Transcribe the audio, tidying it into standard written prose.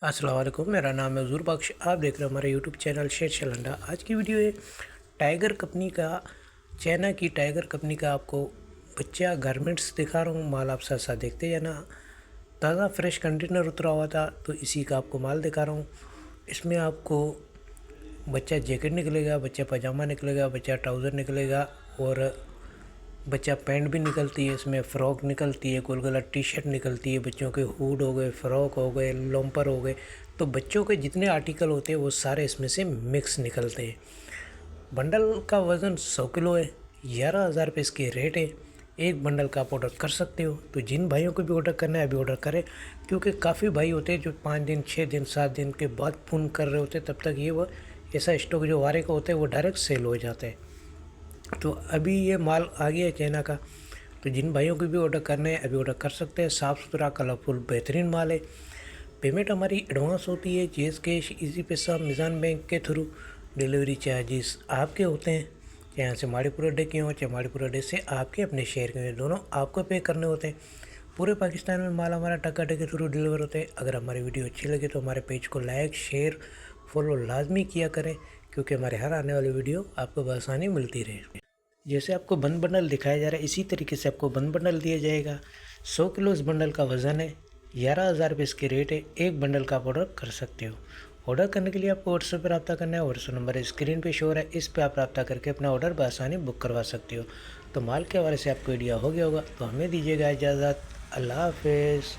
अस्सलाम वालेकुम, मेरा नाम है हजूर बख्श। आप देख रहे हो हमारे यूट्यूब चैनल शेर शलंडा। आज की वीडियो है टाइगर कंपनी का, चाइना की टाइगर कंपनी का आपको बच्चा गारमेंट्स दिखा रहा हूँ। माल आप साथ साथ देखते जाना। ताज़ा फ्रेश कंटेनर उतरा हुआ था तो इसी का आपको माल दिखा रहा हूँ। इसमें आपको बच्चा जैकेट निकलेगा, बच्चा पजामा निकलेगा, बच्चा ट्राउज़र निकलेगा और बच्चा पैंट भी निकलती है। इसमें फ़्रॉक निकलती है, गोल गला टी शर्ट निकलती है, बच्चों के हुड हो गए, फ़्रॉक हो गए, लोम्पर हो गए। तो बच्चों के जितने आर्टिकल होते हैं वो सारे इसमें से मिक्स निकलते हैं। बंडल का वज़न 100 किलो है। 11,000 रुपये इसके रेट है। एक बंडल का आप ऑर्डर कर सकते हो। तो जिन भाइयों को भी ऑर्डर करना है अभी ऑर्डर करें, क्योंकि काफ़ी भाई होते हैं जो 5 दिन 6 दिन 7 दिन के बाद फ़ोन कर रहे होते हैं। तब तक ये वो ऐसा स्टॉक जो वारे का होता है वो डायरेक्ट सेल हो जाता है। तो अभी ये माल आ गया है चाइना का। तो जिन भाइयों को भी ऑर्डर करने हैं अभी ऑर्डर कर सकते हैं। साफ़ सुथरा कलरफुल बेहतरीन माल है। पेमेंट हमारी एडवांस होती है, जेस कैश, इजी पैसा, मिज़ान बैंक के थ्रू। डिलीवरी चार्जेस आपके होते हैं, चाहे यहाँ से माड़ीपुर अड्डे के हों चाहे माड़ीपुर अड्डे से आपके अपने शहर के हों, दोनों आपको पे करने होते हैं। पूरे पाकिस्तान में माल हमारा टक्का के थ्रू डिलीवर होते हैं। अगर हमारी वीडियो अच्छी लगे तो हमारे पेज को लाइक शेयर फॉलो लाजमी किया करें, क्योंकि हमारे हर आने वाली वीडियो आपको बआसानी मिलती रहे। जैसे आपको बंद बंडल दिखाया जा रहा है इसी तरीके से आपको बंद बंडल दिया जाएगा। 100 किलो इस बंडल का वज़न है। 11,000 रुपये इसके रेट है। एक बंडल का आप ऑर्डर कर सकते हो। ऑर्डर करने के लिए आपको व्हाट्सएप पर रब्ता करना है। व्हाट्सएप नंबर स्क्रीन पे शो हो रहा है, इस पर आप रब्ता करके अपना ऑर्डर बआसानी बुक करवा सकते हो। तो माल के हवाले से आपको आइडिया हो गया होगा। तो हमें दीजिएगा इजाज़त। अल्लाह हाफिज़।